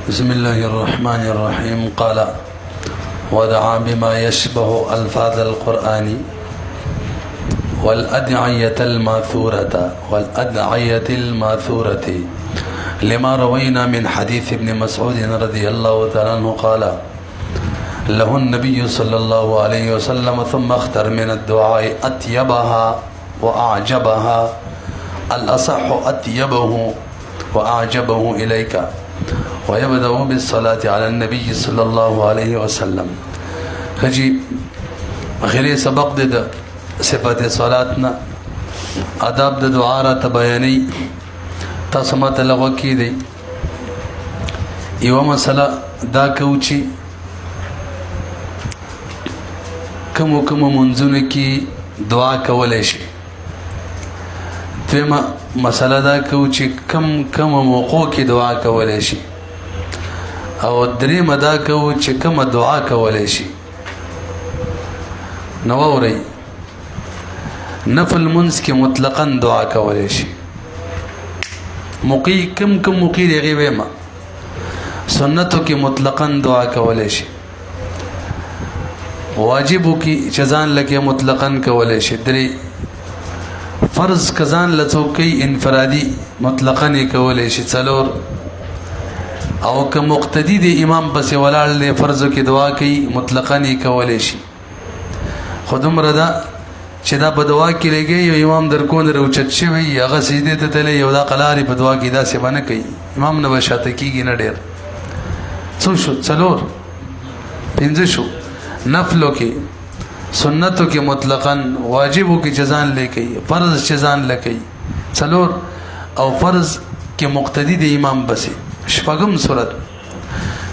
بسم الله الرحمن الرحيم قال ودعا بما يشبه ألفاظ القرآن والأدعية الماثورة لما روينا من حديث ابن مسعود رضي الله تعالى عنه قال له النبي صلى الله عليه وسلم ثم اختر من الدعاء أطيبها وأعجبها الأصح أطيبه وأعجبه إليك ويبدأ بالصلاة على النبي صلى الله عليه وسلم. خجي آخری سبق دے صفات صلاتنا آداب د دعا را تبیانی تاسو ماته لغوه کی دی یو مسله دا کوچی کم منځونه کې دعا کولای شي. دویمه مسله دا کوچی کم موقع کې دعا کولای شي. او دریمه دا کوچی کم دعا کولای شي. نو اورئ نفل منځ کې مطلقاً دعا کولای شي. موقع کم موقع دی هغې ویمه سنتو کې مطلقاً دعا کولای شي. واجبو کې چې ځان لکه مطلقاً کولای شي. درې فرض که ځان له څوک کوي انفرادي مطلقاً یې کولای شي. څلور او که مقتدي دی امام پسې ولاړ دی فرضو کې دعا کوي مطلقاً یې کولای شي. خو دومره ده چې دا په دعا کې لګي یو امام در کون روچت شوی هغه سجدې ته تللی یو دا قلارې په دعا کې داسې به نه کوي امام نه به شاته کېږي نه ډېر. څو شو؟ څلور. پنځه شو. نفلو کې سنتو کې مطلقاً واجبو کې چې ځان لې کوي فرض چې ځان لې کوي څلور او فرض کې مقتدي دی امام بسې. شپږم صورت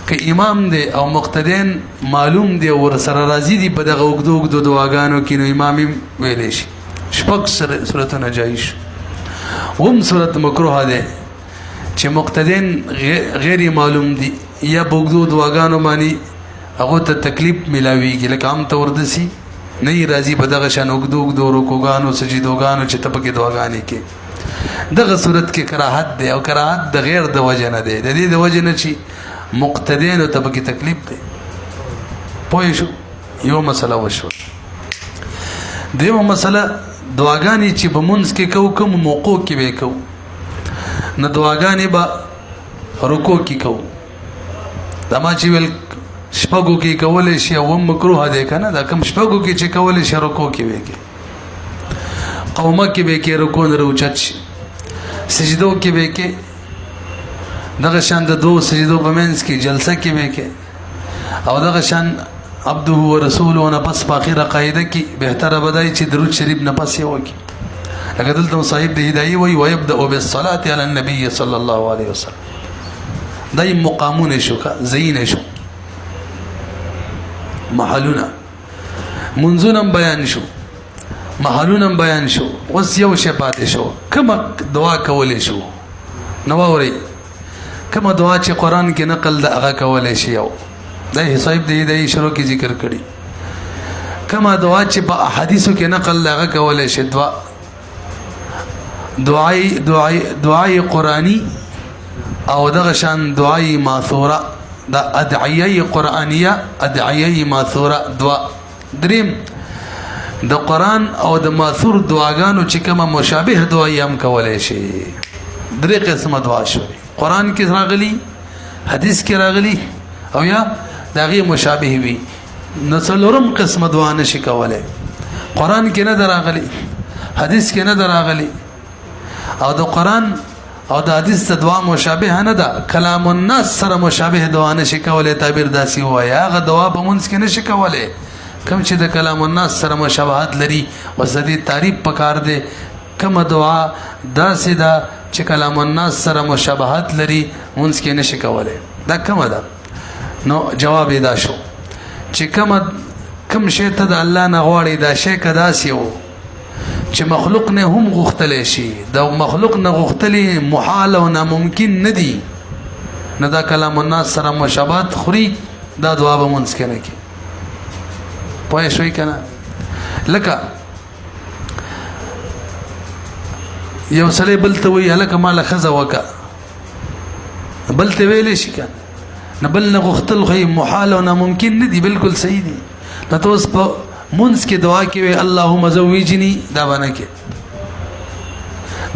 که امام دی او مقتدین معلوم دی ور سره راضي دي په دغه اوږدو دعاګانو کې نو امام ویلی شي. شپږ صورتونه جایز. اوم صورت مکروه دی چې مقتدین غیر معلوم دي یا په اوږدو دعاګانو باندې هغه ته تکلیف ملاویږي لکه عام طور داسې نه یې راځي په دغه شان اوږدو رکوګانو سجدوګانو چې ته پکې دعاګانې کې دغه صورت کې کراهت دی او کراهت د غیر د وجه نه دی د دې د وجه نه چې مقتدینو ته پکې تکلیف دی. پوه شو؟ یو مسله وشو. دیمه مسله دعاګانې چې په منځ کې کوو کوم موقع کې به کوو نه دعاګانې به رکوع کې کوو. دا ما چې ویل شپږو کې کولی شي او هم مکروه دی که نه دا کوم شپږو کې چې کولی شي رکوع کې به کې قومه کې به کې رکوع نه راوچت شي. سجدو کې به کې دغه شان د دو سجدو په منځ کې جلسه کې به کې او دغه شان عبده و رسوله نه پس په اخره قاعده کې بهتره بدای چې درود شریف نه پس یې وکړي. لکه دلته صاحب د هدایي وایي ويبدأ بالصلاة على النبي صلى الله عليه وسلم. دای مقامونه شو زینه شو محلونه منځونه بیان شو محلونه بیان شو. اوس یو شی پاتې شو کومه دعا کولی شو. نو اورئ کومه دعا چې قرآن کې نقل د هغه کولی شي. یو دا صاحب د هدایي شروع کې ذکر کړي. کومه دعا چې په احادیثو کې نقل د هغه کولی شي. دعای قرآنی او دغه شان دعای ماثوره دا ادعیه قرآنیه ادعیه ماثوره دعا. دریم د قرآن او د ماثور دعاګانو چې کومه مشابه دعا یې هم کولی شي. درې قسمه دعا شوې قرآن کې راغلي حدیث کې راغلي او یا د هغې مشابه وي. نو څلورم قسمه دعا نشي کولی. قرآن کې نه ده راغلي حدیث کې نه ده راغلي او د قرآن او د حدیث ته دعا مشابه نه ده کلام الناس سره مشابه دعا نشي کولی. تعبیر داسې ووایه هغه دعا په منځ کې نشي کولی کوم چې د کلام الناس سره مشابهت لري. اوس د دې تعریف پکار دی کومه دعا داسې ده چې کلام الناس سره مشابهت لري منځ کې نشي کولی. دا کومه ده؟ نو جواب یې دا شو چې کوم شی ته د الله نه غواړي دا شی که داسې و چې مخلوق نه هم غوښتلی شي د مخلوق نه غوښتلی محال او ناممکن نه دي نه دا کلام الناس سره مشابهت خوري دا دعا به منځ کې نه کړي. پوه شوئ که نه؟ لکه یو سړی بل ته وایي هلکه ماله ښځه وکړه بل ته ویلی شي که نه بل نه غوښتل خو محال او ناممکن نه دي، بالکل صحیح دي. نو ته اوس په منځ کې دعا کوې اللهم زوجني، دا باندې کې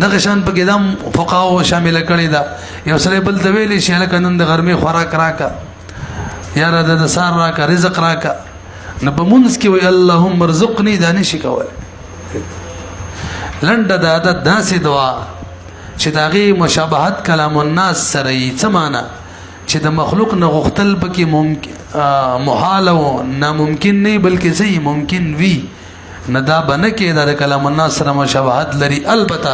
دغه شان په کې دم فقهاو شامل کړي دا. یو سره بل ته ویلې شي لکه نن د غرمې خوراک راکا، یا را د سار راکا، رزق راکا، نه په منځ کې وي اللهم ارزقني، دا نشي کولای. لنډه دا عادت داسې دعا چې د هغې مشابهت کلام الناس سره یي. څه معنا؟ چې د مخلوق نه غوښتل پکې محال او ناممکن نه بلکې صحیح ممکن وي، نه دا به نه کې دا د کلام الناس سره مشابهت لري. البته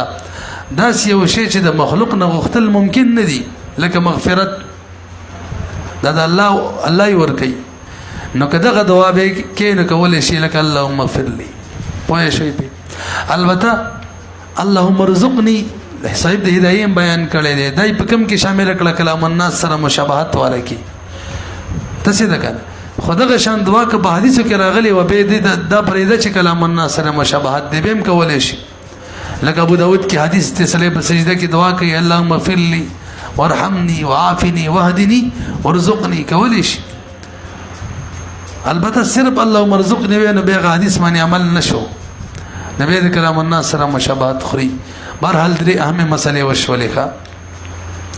داسې یو شی چې د مخلوق نه غوښتل ممکن نه دي، لکه مغفرت، دا د الله یې ورکوي. نو که دغه دعا به کې نه کولی شي لکه اللهم اغفر لي، پوه شئ پې. البته اللهم ارزقني صاحب د هدایې بیان کړی دی، دای په کوم کې شامل کړه کلام الناس سره مشابهت والا کې تاسې ده کنه. خو دغه شان دعا که په حدیثو کې راغلی و به دا پرېږده چې کلام الناس سره مشابهت دی، به هم کولی شي. لکه ابو داود کې حدیث دی، سړی په سجده کې دعا کوي اللهم اغفر لي وارحمني وعافني واهدني وارزقني، کولی شي. البته صرف اللهم ارزقني وی نو بیا حدیث باندې عمل نشو، نو بیا د کلام الناس سره مشابهت خوري. بهرحال درې اهمې مسلې وشولې. ښه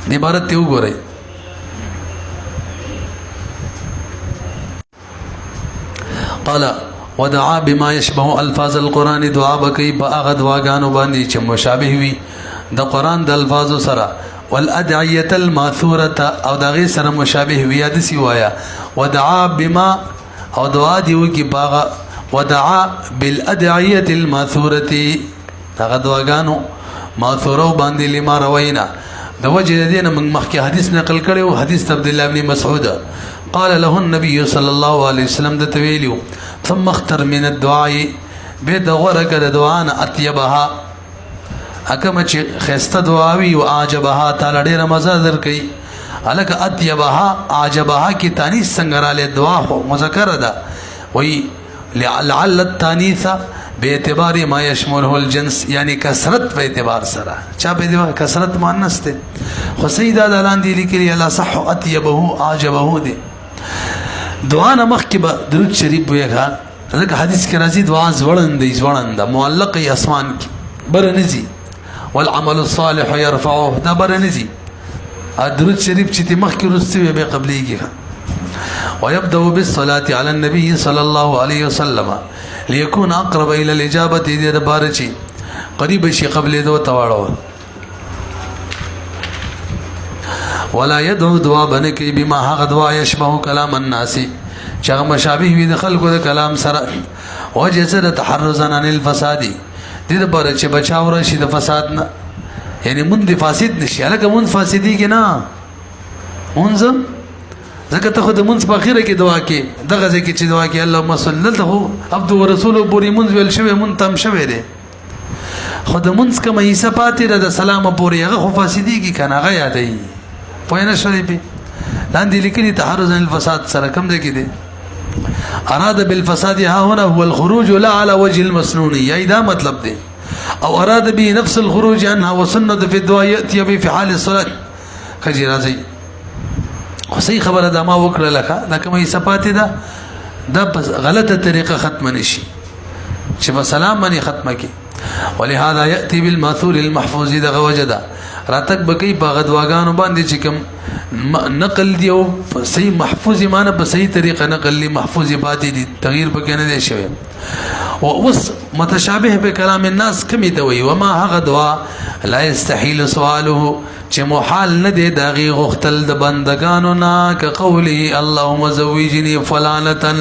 د عبارت ته وګورئ. قال ودعا بما يشبه الفاظ القرآن، دعا بکی په هغه دعاګانو باندې چې مشابه وي د قرآن د الفاظو سره. والادعیه الماثوره، او دغه سره مشابه وي. د سی وایا ودعا بما، او دعا دی وکي باغه ودعا بالادعیه الماثوره، هغه دعاګانو ماثوره باندې لما روینا د وجه دینه من مخکې حدیث نقل کړو، حدیث عبد الله بن مسعود قال له النبي صلى الله عليه وسلم د تویلو ثم اختر من الدعاء، به د غورګه د دعا نه اطيبها، اکه چې خسته دعاوي او عجبها تعالی ډیره مزه درکې. الکه اطيبها عجبها کی تانیث څنګه را له دعا خو مذکر ده، وی لعل التانیث باعتبار ما يشمله الجنس، یعنی کثرت په اعتبار سره. چا په اعتبار کثرت مؤنث ده، خو سیدا دالان دی لیکلی الله صح اطيبه عجبه دي. دعا نه مخکې به درود شریف ویغه، ځکه حدیث کې راځي دعا ځوړند معلق اسمان کې برنځي، والعمل الصالح يرفعه، دا برنځي. درود شریف چې مخکې رسوي به قبليږي. ويبدأ بالصلاة على النبي صلى الله عليه وسلم ليكون اقرب الى الاجابه، دې د بار چی قریب شي قبل دو تواړو. ولا يدعو دعا بنکی بما هغه دعا يشبه كلام الناس، چې هغه مشابه وي د خلکو د کلام سره. وجسد تحرزا عن الفساد، دې د بار چې بچاو راشي د فساد نه، یعنی مون فاسد نشي. لکه مون فاسدی کې نه مونږ ځکه ته خو د منځ په اخره کې دعا کې دغه ځکه چې دعا کې اللهم صل له عبد ورسول پوری منځ ویل شوی مون تم شوی دی، خو د منځ کومه حصہ پاتې ده د سلام پوری هغه خو فاسدیږي کنه، هغه یادې پوه نه شوی په لاندې لیکلي تحرز الفساد سره کوم ځای کې دی. اراد بالفساد ها هنا هو الخروج لا على وجه المسنون، یا دا مطلب دی. او اراد به نفس الخروج عنها وسنه في الدعاء ياتي به في حال الصلاه. خجی راځي خو صحیح خبره ده ما وکړه، لکه دا کومه صفات ده دا بس غلطه طریقه ختم نشي چې په سلام باندې ختمه کی. ولهذا ياتي بالماثور المحفوظ، دغه وجدا راتک بکی په غدواګانو باندې چې کوم نقل دی او صحیح محفوظ معنی په صحیح طریقه نقل لی محفوظ پاتې دي، تغییر پکې نه دی شوی. او اوس متشابه به کلام الناس کمی ته وي، وما هغه دعا لا يستحيل سؤاله چې محال نه دی داغي غختل د بندگانو نه، كقوله اللهم زوجني فلانه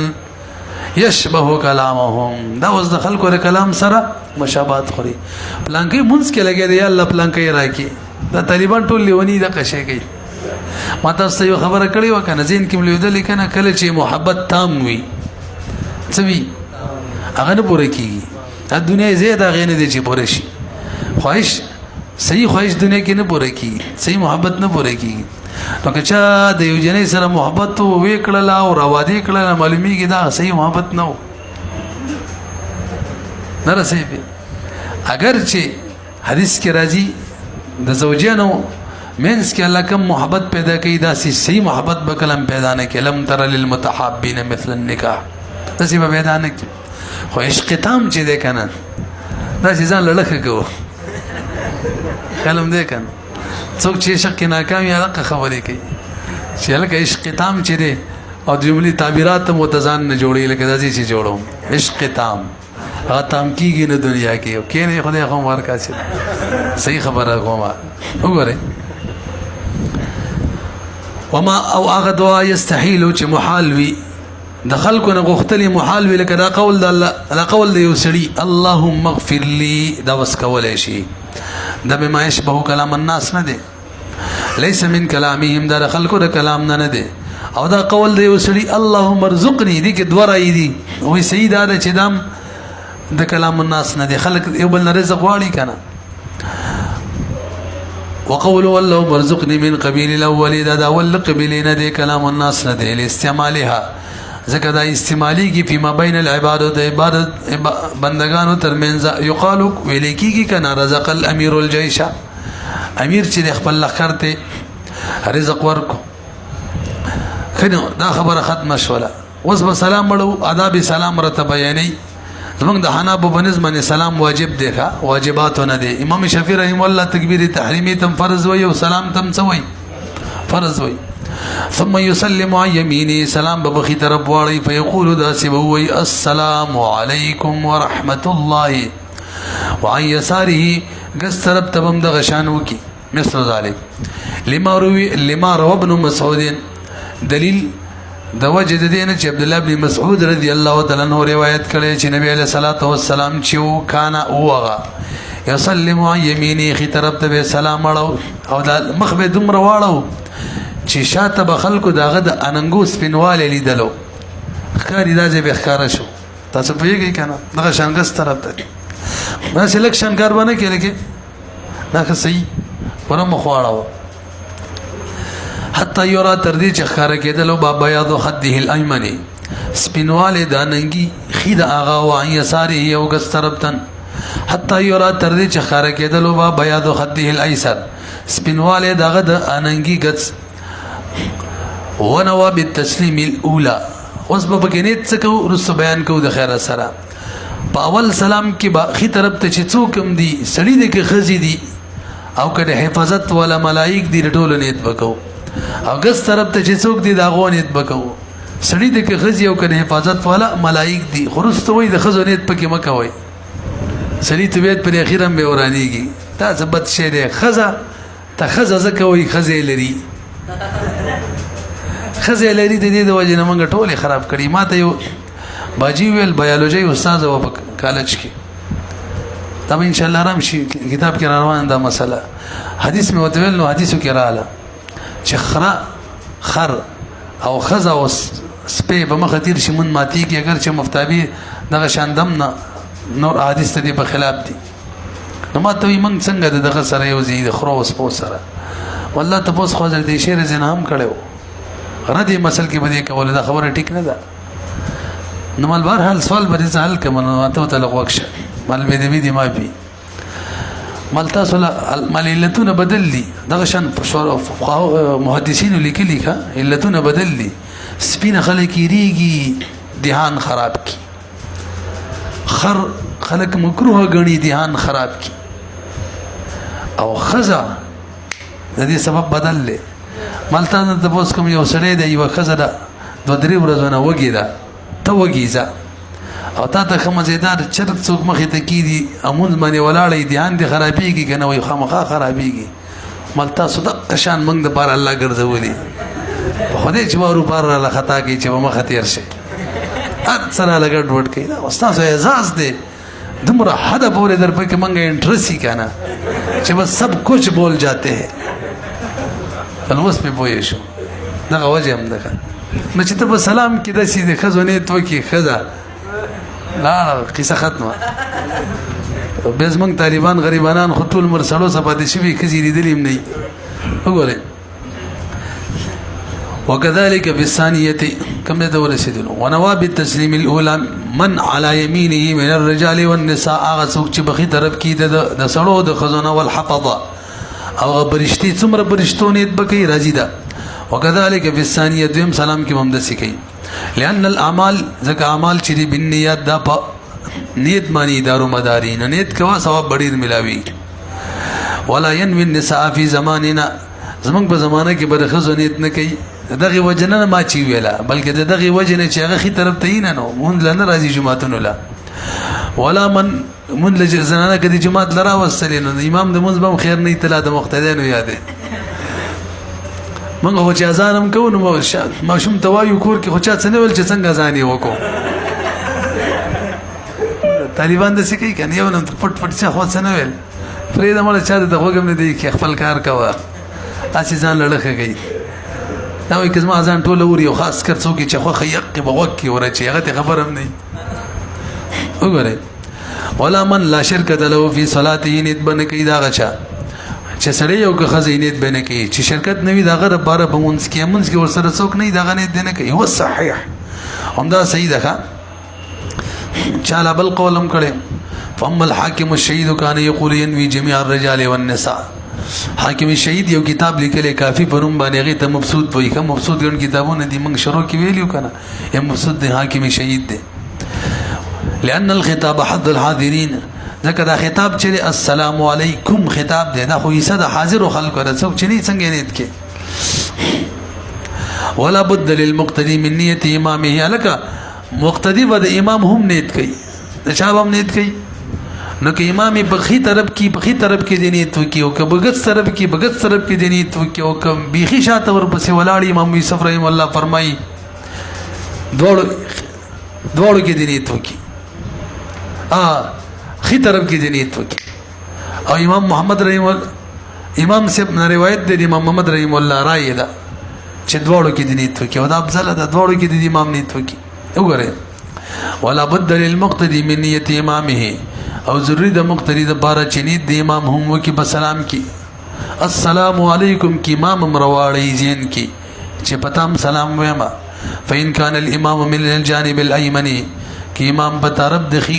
يشبه كلامهم، دا اوس د خلکو د کلام سره مشابهت خوري. پلانکي منځ کې لګي دی الله پلانکي راکي، دا طالبان ټول لیونی د قشه کوي. ما تاسو یو خبره کړې و کنه زین کې مليدل کنه کله چې محبت تام وي څوي هغه نه پوره کیږي. دا دنیا زیاده غینه دي چې پوره شي، خواهش صحیح خواهش دنیا کې نه پوره کیږي، صحیح محبت نه پوره کیږي. نو که چا د یو جنې سره محبت وکړل او راوادي کړل معلومیږي دا صحیح محبت نه و، نه رسېږي. اگر چې حدیث کې راځي د زوجانو مینس کې الله کوم محبت پیدا کوي داسې صحیح محبت به کلم پیدا نه کوي. لم تر للمتحابین مثل النکاح داسې به پیدا نه کوي. خو عشق تام چې دی که نه داسې ځان له لکه کوو خیال هم دی که نه. څوک چې عشق کې ناکام وي هغه خبرې کوي چې هلکه عشق تام چې دی او جملې تعبیرات هم ورته ځان نه جوړوي لکه داسې چې جوړوم عشق تام هغه تام کېږي نه دنیا کې او کېنې خدای خو هم ورکړه چې صحیح خبره کومه وګورئ. وما او هغه دعا یستحیل چې محال وي د خلکو نه غوښتلې محال وي لکه دا قول د الله دا قول د یو سړي اللهم اغفر لي دا وس کولی شي دا بما یشبه کلام الناس نه دی لیس من کلامهم دا د خلکو د کلام نه دی او دا قول د یو سړي اللهم ارزقني دي کې دوه رایې دي وایي صحیح دا ده چې دام د کلام الناس نه دی خلک یو بل نه رزق غواړي که نه. وقولوا اللهم ارزقني من قبيل الاول دا اول قبيل نه دی کلام الناس نه دی لاستعمالها ځکه دا استعمالي کی فيما بين العباد د عبادت بندگانو ترمنځ یقال ویل کیږي کنه رزق الامير الجيش امیر چې د خپل لخر ته رزق ورکو کنه دا خبره ختمه شوله. اوس به سلام وړو آداب سلام رته بیانې زمونږ د حنابو بنظم سلام واجب دی ښه واجباتونه دی. امام شافعي رحمه الله تکبیر تحریمی تم فرض وي او سلام تم څه وي فرض وي. ثم يسلم عن يمينه سلام ببخي طرف واړی فيقول داسې به وایي السلام علیکم ورحمة الله وعن يساره ګس طرف ته به هم دغه شان وکړي مثل ذلك. لما روى ابن مسعود دلیل د وجه د دې نه چې عبد الله بن مسعود رضی الله تعالی عنہ روایت کړي چې نبی علیہ الصلوۃ والسلام چې کان اوغه يسلم عن يمينه خي طرف ته سلام اړو او د مخ به دومره واړو چې شاته به خلکو دغه د اننګو سپینواله لیدلو ښکاري دا چې به ښکاره شو. تاسو پوهېږئ که نه دغه شانګس طرف ته داسې لږ شانکار به نه کې لکې دا ښه صحیح ور مخ واړوه حتی یورا تر دې چې ښکاره کېدلو با بیاض خده الایمن سپینواله د اننګي خي د هغه وعن یساره یو ګس طرف ته حتی یورا تر دې چې ښکاره کېدلو با بیاض خده الایسر سپینواله دغه د اننګي ګس ونوا بالتسلیم الاولى. اوس به بګینې څه کو رسو بیان کو د خیر سره په اول سلام کې با خي طرف ته چې څوک هم دي سړی د کې خزي دي او کله حفاظت ولا ملائک دي ټول نیت وکاو او ګس طرف ته چې څوک دي دا غو نیت وکاو سړی د کې خزي او کله حفاظت ولا ملائک دي خرست وای د خزو نیت پکې مکوي سړی ته بیت پر اخیرا به ورانیږي دا ثبت شه ده خزه ته خزه زکوي خزه لري خزه لري د دې د وجه نه مونږ ټوله خراب کړي. ما ته یو باجی ویل بیولوژي استاد و په کالج کې تم ان شاء الله رام شي کتاب کې روان دا مسله حدیث مې وتویل نو حدیثو کې رااله چې خر او خزه او سپې په مخ تیر شي مون ماتي کې اگر چې مفتابي دغه شاندم نه نور حدیث ته په خلاف دي. نو ما ته موږ څنګه دغه سره یو زید خرو او سپو سره والله تاسو خو ځل دې شعر زنه هم کړو ردی مسل کې بده کول دا خبره ټیک نه ده. نو مال بهر حال سوال به ځل کوم نو ته ته لغوښه مال به دې ما بي مال تاسو مال علتونه بدل دي دغه شان محدثین لیکلي ښه علتونه بدل دي سپینه خلک یریږي دهان خراب کی خلک مکروه غني دهان خراب کی او خزا د دې سبب بدل لې مالته د بوس کوم یو سړی دی یو خزه ده دوه درې ورځې وږي ده ته وږیزه او تا ته کوم زیدار چرګ څوک مخې ته کیدي امون باندې ولاړې دهان دي خرابېږي کنه وي خامخا خرابېږي مالته صدق شان موږ د بار الله ګرځولې خدای چې وارو بار الله خطا کوي چې مخ تیر شي اکثر لګړ وډ کوي دا استاد اعزاز دی دمرا حد پورے در پہ کہ منگے انٹرس ہی کہنا کہ بس سب کچھ بول جاتے ہیں فلوس پہ پوئے شو دغه وجه هم دغه نو چې ته په سلام کې داسې د ښځو نیت وکړي ښځه لا قصه ختمه بیا زموږ طالبان غریبانان خو ټول مرسلو څخه پاتې شوي ښځې لیدلي هم نه وي وګورئ وكذلك في الثانية كم ندور سيدنا ونواب التسليم الأولى من على يمينه من الرجال والنساء آغا سوق چې بخي طرف کی د سړو د خزانه والحفظه او برشتي څومره برشتو نیت بکی راځي دا وکذالک فی الثانیه دویم سلام کې ممدسی کوي لأن الاعمال ځکه اعمال چې دی بالنیات دا نیت معنی دارو مداري نه نیت کوا ثواب ډیر ملاوي ولا ينوي النساء في زماننا زمونږ په زمانه کې برخصو نیت نه کوي دغه وجنه ما چی ویلا بلکې دغه وجنه چې هغه خي طرف ته نه نو مونږ لنه راځي جمعتون ولا ولا من لجزنانه کدي جمعت لرا وسلین امام د مونږ بم خیر نه تلا د مقتدیانو یادې منګه هو چې اذانم کو نو ما شوم توایو کور کې خو چا څنګه ول چې څنګه ځاني وکړو طالبان د سکی کنه یو نن پټ پټ څه هو څنګه ویل فريده مله چا د غوګم نه دی کې خپل کار کوا اسی ځان لړخه گئی دا وایي کزما اذان ټوله وري او خاص کر څوک چې خو خيق بغوک ورچی هغه خبرم نه وګوره ولا من لا شرکت له فی صلاته نیت بن کی دا غچا چې سړی یو که خزینت بنه کی چې شرکت نوی دا غره بار په مونږ کې ورسره څوک نه دا غنه دنه کوي هو صحیح همدا صحیح ده چاله بل قولم کړي فهم الحاکم الشهید کان یقول ينوي جميع الرجال والنساء حاکم شهید یو کتاب لیکلی کافی پروم باندې هغه ته مبسوط وای کوم مبسوط ګڼ کتابونه دي موږ شروع کې ویلیو کنه یم مبسوط دی حاکم شهید دی لأن الخطاب حظ الحاضرين ذکر دا خطاب چې السلام علیکم خطاب دی دا خو یې صد حاضر خلق ورڅو چې نه څنګه نیت کې ولا بد للمقتدی من نیت امامه لك مقتدی ود امام هم نیت کوي شاب هم نیت کوي نو که امام بخی طرف کې دی نیت وکي او که بغت طرف کې دی نیت وکي او که بیخي شاته ور پسې ولاړ امام یوسف رحم الله فرمایي دوړو کې دی نیت وکي خی طرف کې دی نیت وکي او امام محمد رحم الله امام سے روایت دی امام محمد رحم الله رائے دا چې دوړو کې دی نیت وکي او دا افضل ده دوړو کې دی امام نیت وکي وګوره ولا بد للمقتدي من نیت امامه او ضروری د مقتدی د بارا چنید د امام هم وکي بسلام کی السلام علیکم کی امام مرواړی زین کی چې پتام سلام ویما فین کان الامام من الجانب الايمن کی امام په طرف د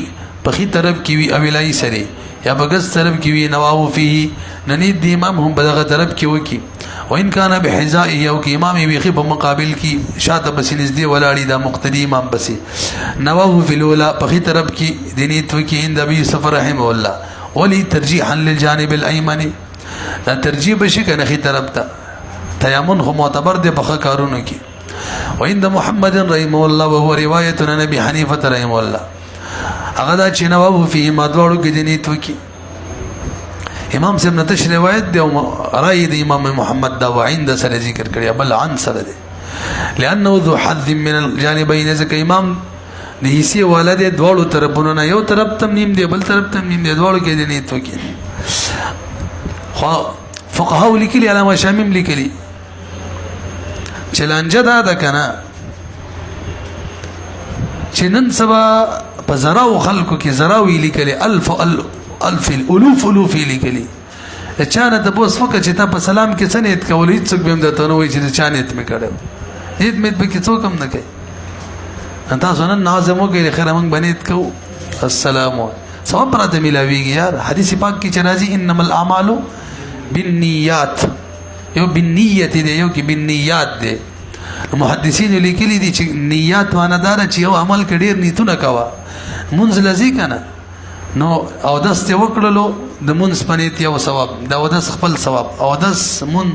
پخی طرف کی وی او لای سری یا بغس طرف کی وی نواو فيه ننید د امام هم بدغه طرف کی وکي وان کان بحذائه او کی امام وی په مقابل کی شاته بس نږدې ولاړی دا مقتدی امام بس نواو فی الاولى پخی طرف کی دینیت وکي عند ابي يوسف رحمه الله ولي ترجيحا للجانب الايمن دا ترجیح بشي کنه خي طرف ته تیامن خو معتبر دی په کارونو کی وعند محمد رحمه الله وهو روایت عن ابي حنیفه رحمه الله هغه دا چې نواو فی ما دوړو کې دینیت وکي امام صاحب نتش روایت دی رأي دی امام محمد دا وعند سره ذکر کړی بل عن سره دی لانه ذو حظ من الجانبين ذکر امام د هیڅ والد دوړو طرفونو نه یو طرف تم نیم دی بل طرف تم نیم دی دوړو کې دینیت وکي خو فقهاء لیکلي علامه شامم لیکلي چلانجه دا کنه چې نن سبا په زراو خلکو کې زراوی لیکلي الف الالوف لیکلي چانه د بوس فکر چې تا په سلام کې سنت کولې څوک به د تنوي چې چانه مې کړو هیڅ مې به کې څوک هم نه کوي انت ځنه نازمو کې خیر موږ بنیت کو السلام ثواب پراته ملاويږي یار حدیث پاک کې چې راځي انما الاعمال بالنیات یو بالنیت دی یو کې بالنیات دی محدثین لیکلي دي چې نیات معنی دار چې یو عمل کې ډیر نیتونه کوا منځ لذي کنه نو او داس ته وکړلو د منځ پنيت یو ثواب دا وداس خپل ثواب او داس من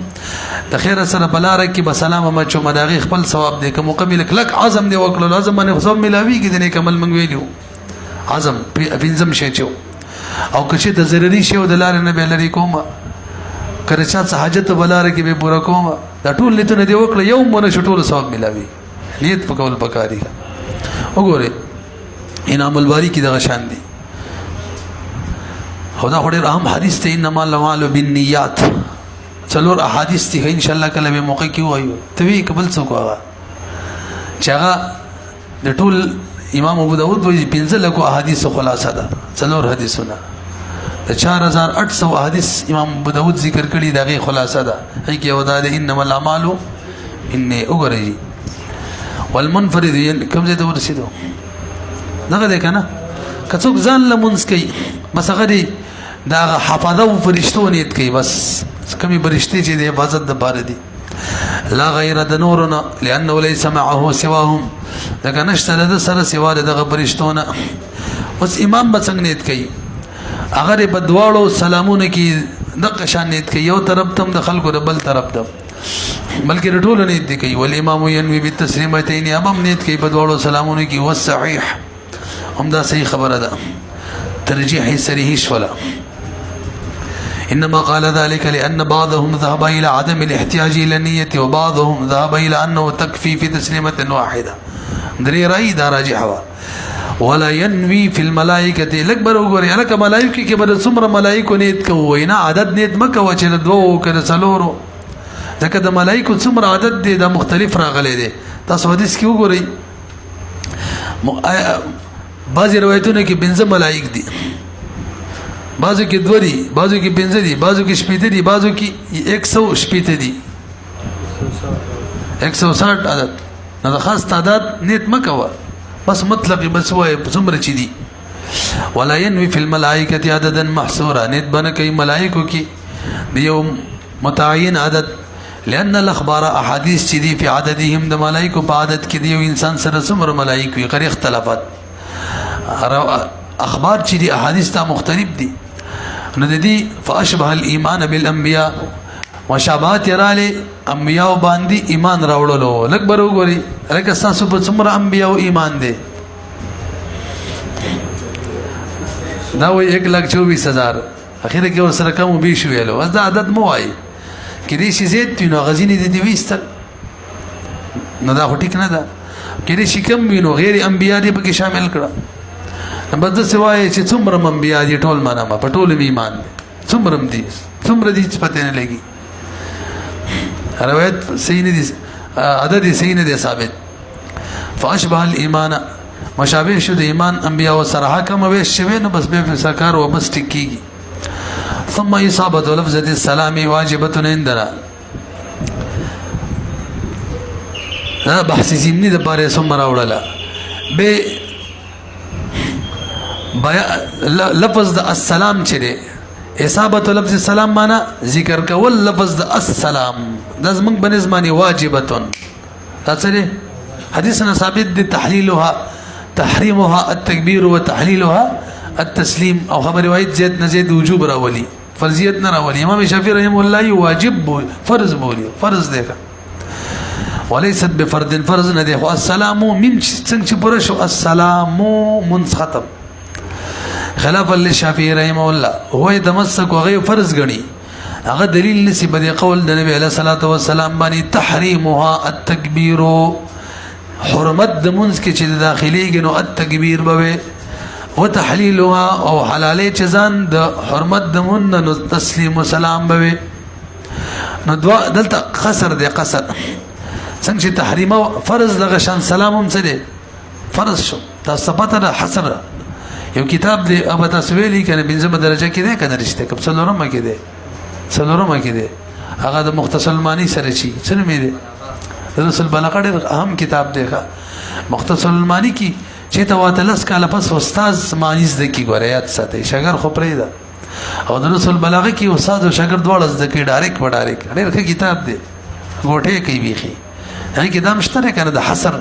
د خیر سره بلاره کې بسلام مچو مداغي خپل ثواب دی کوم مکمل کلک عزم دی وکړلو عزم باندې ثواب ملاوي کې د نیک عمل منګ ویلو عزم پینځم شي چو او کچې د ضروري شی د لار نه به لري کوم کله چې حاجت بلاره کې به پورا کوم دا ټول نیتونه دی وکړه یو مونږ شټول ثواب ملاوي نیت په کول پکاري وګوره انعام الباری کې دغه شان دي خدا خوري رحم حدیث ته انما الاعمال بالنیات څلور احادیث دي ان شاء الله کله به موقع کې وایو توی قبل څوک هغه چې هغه د ټول امام ابو داود وایي 15 احادیث خلاصه ده څلور حدیثونه 4800 احادیث امام ابو داود ذکر کړي دغه خلاصه ده هي کې ودا ده انما الاعمال ان اوغري والمنفرد کوم ځای ته ورسېدو دغه ده کنه کڅوک ځان لمونځ کوي بس هغه دی دا حفاظه او فرشتو نیت کوي بس کمی فرشتي چې د حفاظت د بار دي لا غیر د نورنا لانه ليس معه سواهم دا نشته د سره سوا د فرشتونه اوس امام بڅنګ نیت کوي اگر په دواړو سلامونه کې د قشان نیت کوي یو طرف تم د خلکو د بل طرف تم بلکې رټول نیت دی کوي ول امام ينوي بالتسلیمتين امام نیت کوي په دواړو سلامونه کې والصحيح هم دا صحیح خبره ده ترجیح صریح شولا انما قال ذلك لان بعضهم ذهب الى عدم الاحتياج الى النيه وبعضهم ذهب الى انه تكفي في تسليمه واحده دري راي دا راجح ولا ينوي في الملائكه الاكبر وګوري الک ملائکه کې بل څومره ملائکه نیت کوي نه عدد نیت مکه و چې دوه کړه څلورو ځکه د ملائکه څومره عدد دي دا مختلف راغلي دي تاسو حدیث کې وګورئ بعضی روایتونه کې 15 ملائک دي بعضو کې 2 دي بعضو کې 15 دي بعضو کې 15 دي بعضو کې 160 دي 160 عدد نه خاص تعداد نیت مکه بس مطلق بس وای څومره چي دي ولا ينوي في الملائكه عددا محصورا نیت بنه کوي ملائکه کې دیو متعین عدد لأن الأخبار أحاديث دي في عددهم د ملائکه په عدد کې دیو انسان سره څومره ملائکه وي غیر اختلافات اخبار چې دي احادیث ته مختلف دي نو د دې فاشبه الايمان بالانبياء وشابهات يراله انبياء باندې ایمان راوړلو لکبر وګوري لکه تاسو په څومره انبياء ایمان دي دا وي 1,24,000 اخیره کې سره کوم به شو ویلو دا عدد مو وای کدي شي زیات نو غزيني دي ويستل نو دا هټیک نه ده کدي شي کم وینو غیر انبياء دي به شامل کړه بس د سوای چې څومره انبیاء دي ټول معنا ما په ټول ایمان دي څومره دي پته نه لګي روایت صحیح نه دي عدد صحیح نه دي ثابت فاشبه الايمان مشابه شو د ایمان انبیاء او سره حکم ویش شوی نو بس به سرکار و بس ټکیږي ثم اصابه لفظه السلام واجبه عندنا دا بحث زمینی د باره ثم راوړله به لفظ د السلام چې دی اصابه لفظ السلام معنا ذکر کول لفظ د السلام د زمنګ بنظمانی واجبه تاسو حدیثنا ثابت دي تحریمها التکبیر وتحلیلها التسلیم او خبر روایت زید نزید وجوب راولي فرضیت نه راولي امام شافعی رحم الله واجب فرض بولی فرض دی وليست بفرض فرض نه دی السلام من څنګه پوره شو السلام منختم خلاف للشافعي رحمه الله هو يتمسك وغير فرض غني هغه دلیل نسی بده قول د نبی علیہ الصلوۃ والسلام باندې تحریمها التکبیر حرمت د منځ کې چې داخليږي نو التکبیر به وتحلیلها او حلاله چې ځان د حرمت د من نو تسلیم وسلام به نو دوا دلته قصر دی قصر څنګه چې تحریم فرض د غشان سلام هم څه دی فرض شو تاسو پته حسر یو کتاب دی ابا تاسو ویلي کنه بنځمه درجه کې دی کنه رښتیا کوم څلورمه کې دی هغه د مختصر المانی سره شي څنګه مې دی رسول بلاغه ډېر اهم کتاب دی مختصر المانی کې چې ته واتلس کاله پس استاد مانی زده کی غوړیات ساتي شاګر خو پرې ده او د رسول بلاغه کې استاد او شاګرد دواړه زده کی ډایرک ډېر ښه کتاب دی غوټه کوي بيخي هغه کې دا مشترک کنه د حصر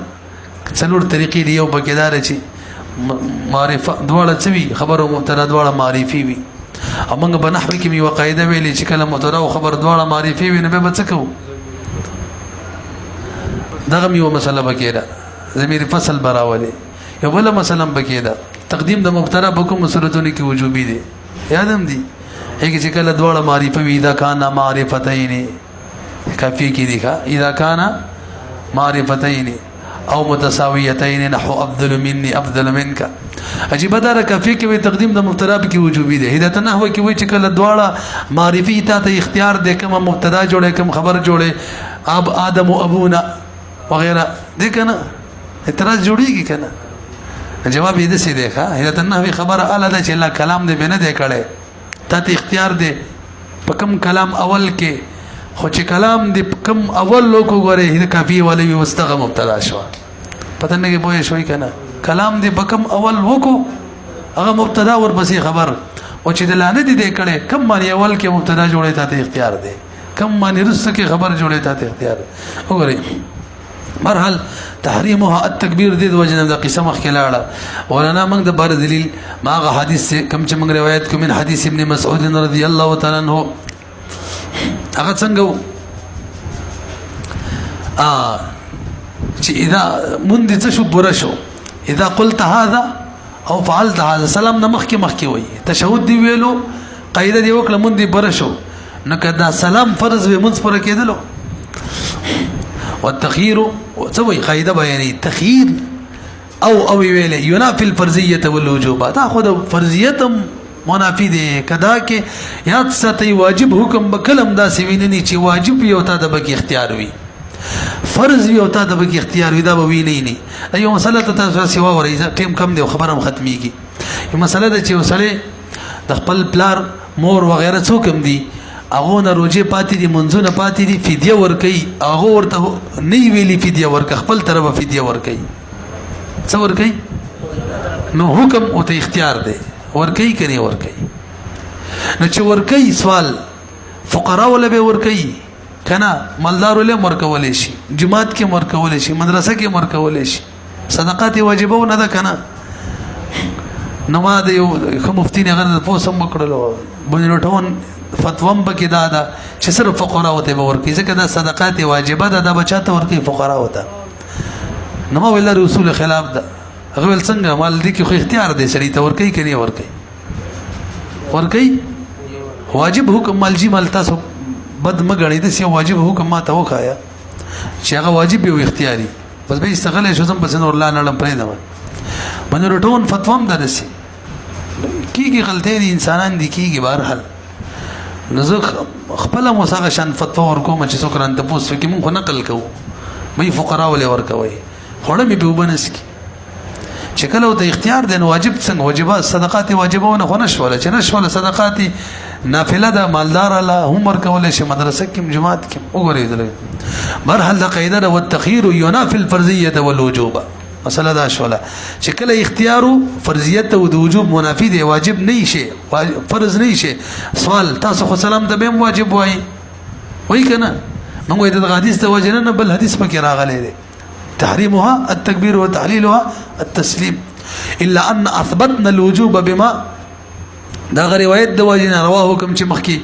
څلور طریقې دی یو بګیدار چې معرفه دواړه څوي خبر او مبتدا دواړه معرفي وي امنګ بنحوی کې می وقاعده ویلې چې کله مبتدا او خبر دواړه معرفي وي نه به څه کوو دغه یو مسله بکیدا ضمیر فصل براولي یو بل مثلا بکیدا تقدیم د مبتدا په کوم صورتونو کې وجوبي دي یادم دي هغه چې کله دواړه معرفه وي اذا کان معرفتین کافی کې دي اذا کان معرفتین او متساویتین نحو افضل مني افضل منك عجیب دار کافی کې وي تقدیم د مبتدا کې وجوبي دي هدایت نحو کې وي چې کله دواړه معرفي ته اختیار دي کوم مبتدا جوړه کوم خبر جوړه اب ادم او ابونا وغیرہ دې کنه اعتراض جوړیږي کنه جواب یې دسي دی ښا هدایت نحو خبر اعلی ده چې الله کلام دې بنه دی کړي ته اختیار دي په کوم کلام اول کې خو چې کلام دې کوم اول لوکو غره هدا کافی ولې واستغه مبتدا شو پته نه کې پوهې شوي کنه کلام دې په کوم اول وکو هغه مبتدا ورپسې خبر او چې دلانه دي کړي کم باندې اول کې مبتدا جوړه ته اختیار دی کم باندې رسته کې خبر جوړه ته اختیار وګورئ مرحل تحریمها التکبیر دې د وجنه د قسم خلاله ولنا موږ د بار دلیل ماغه حدیث کم چې موږ روایت کوم من حدیث ابن مسعود رضی الله تعالی عنہ هغه څنګه چې اذا مند څه شو بره شو اذا قلت هذا او فعلت هذا سلام نه مخکې وي تشهود دی ویلو قاعده دی وکړه مند بره شو نو کدا سلام فرض به منځ پر کېدلو والتخيير سوي قاعده بیانې تخيير او ویل ينافي الفرضيه والوجوب تاخذ فرضيه منافي دي کدا کې یاد ساتي واجب حکم بکلم دا سوینني چې واجب یو تا د بکی اختیار وي فرض یو تا د بکی اختیار وي دا به وی نه ایو مسله ته سوا ورې ټیم کم دی خبرم ختميږي یو مسله ده چې وسله د خپل پلار مور وغیرہ څوک دي هغه نه روجه پاتې دي منځونه پاتې دي فدیه ورکي هغه ورته نه ویلي فدیه ورک خپل طرفه فدیه ورکي څو ورکي نو حکم او ته اختیار دی ورکي کني ورکي نو چې ورکي سوال فقرا ولا به ورکي کنه مالدار له مرکول شي جماعت کې مرکول شي مدرسه کې مرکول شي صدقات واجبه نه ده کنه نو ما د یو مفتي نه غره پوسم وکړلو بنروټون فتوم بکی دادا چې صرف فقرا وته به ورکی ځکه دا صدقات واجبه ده دا بچاته ورکی فقرا وته نو ما ویل رسول خلاف ده هغه ول څنګه مال دي کې خو اختیار دی سړی ته ورکی کني ورکی واجب حکم مالجی مال تاسو بد مګړی د سی واجب حکم ما ته وخایا چې هغه واجب یو اختیاري بس به استغله شو زم بس نور لا نړم پرې ده باندې رټون فتوم ده رسي کیږي غلطي دي انسانان دي کیږي بهرحال نزخ خپل مساغه شان فتوا ورکوم چې څوک رانته پوسو کې مونږ نقل کوو مې فقرا ولې ورکوي خړه مې به وبنس کی چې کله ته اختیار دی نو واجب څنګه واجبات صدقات واجبونه خو نشوله چې نشوله صدقات نافله ده مالدار له هم ورکول شي مدرسه کې جماعت کې وګورئ دلته مرحله قاعده او التخيير ينافي الفرضيه والوجوب مسله دا شوله چې کله اختیار فرضیت او د وجوب منافی دی واجب نه شي فرض نه شي سوال تاسو خو سلام ته به واجب وای کنه موږ د حدیث ته وجنه نه بل حدیث پکې راغلی دی تحریمها التکبیر وتحلیلها التسلیم الا ان اثبتنا الوجوب بما دا روایت د وجنه رواه کوم چې مخکي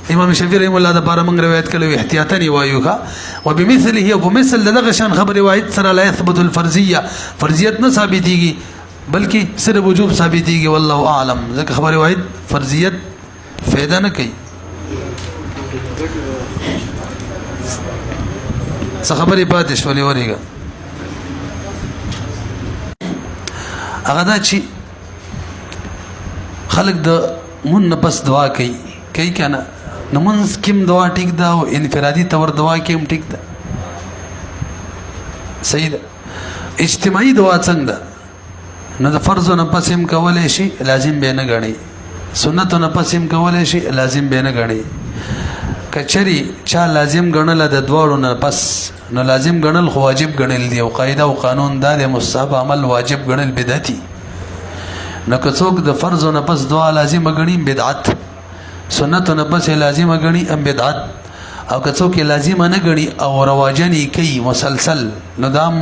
امام شافعي رحمه الله د بار من روایت کړو احتیاطا وایوها وبمثله وبمثل دغه شان خبر روایت سره لا يثبت الفرضيه فرضیت نه ثابتيږي بلکې صرف وجوب ثابتيږي والله اعلم ځکه خبر روایت فرضیت فایده نه کوي څه خبرې پاتې شولې ورېګه هغه دا چې خلق د مون بس دعا کوي کنه نمونز کم دعا ټیک ده او انفرادي تور دعا کم ټیک ده صحیح ده اجتماعي دعا څنګه ده نو د فرض نه پسیم کولای شي لازم به نه غړي سنت نه پسیم کولای شي لازم به نه غړي کچري چا لازم غنل د دواړو نه پس نو لازم غنل خو واجب غنل دی او قاعده او قانون دا د مستحب عمل واجب غنل بدعتي نو که څوک د فرض نه پس دعا لازم غني بدعت سنت نه پس لازم غني ام بدعت او که څوک لازم نه غني او رواجني کوي مسلسل نو دام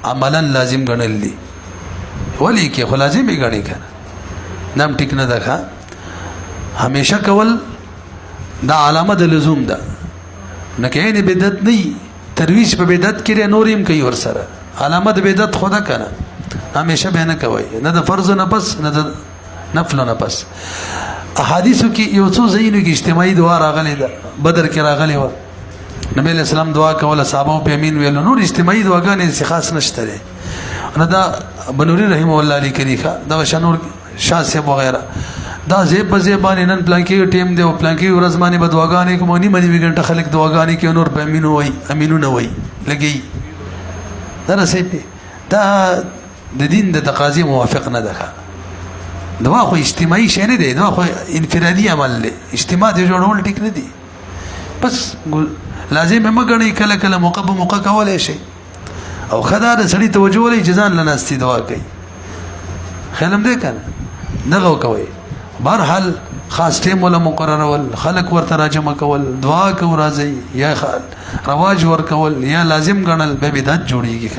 عملا لازم غنل دي ولی کې خو لازم غني کنه نام ټیک نه ده همیشه کول دا علامه د لزوم ده نه کینه بدعت نه ترویج په بدعت کې نوریم کوي ور سره علامه د بدعت خدا کنه همیشه به نه کوي نه د فرض نه پس نه د نفل نه پس احادیثو کې یو څو زینو کې اجتماعي دعا راغلي ده بدر کې راغلي و نبی اسلام دعا کوله صحابه په امین ویل نور اجتماعي دعاګانې خاص نشته ده نه دا بنوري رحم الله علی کریخه دا شنور شاه صاحب وغیرہ دا زیب بزیبانی نن پلانکی ټیم دی او پلانکی ورځ باندې بدواګانې کوم نی منی وګنټه خلک دعاګانې کې نور په امینو وای امینونه وای لګي دا رسېپی دا د دین د تقاضي موافق نه ده دوا خو اجتماعي شي نه دی دوا خو انفرادي عمل دی اجتماع دی جوړول ټیک نه دی بس لازم مګنی کله کله موقع کولای شي او خدای د سړی توجه ولې جزان لناستي دوا کوي خلم دې کنه دغه کوي بهرحال خاص ټیم ولا مقررول خلق ورته راجمع کول دعا کو راځي یا رواج ور کول یا لازم ګڼل به بدعت جوړیږي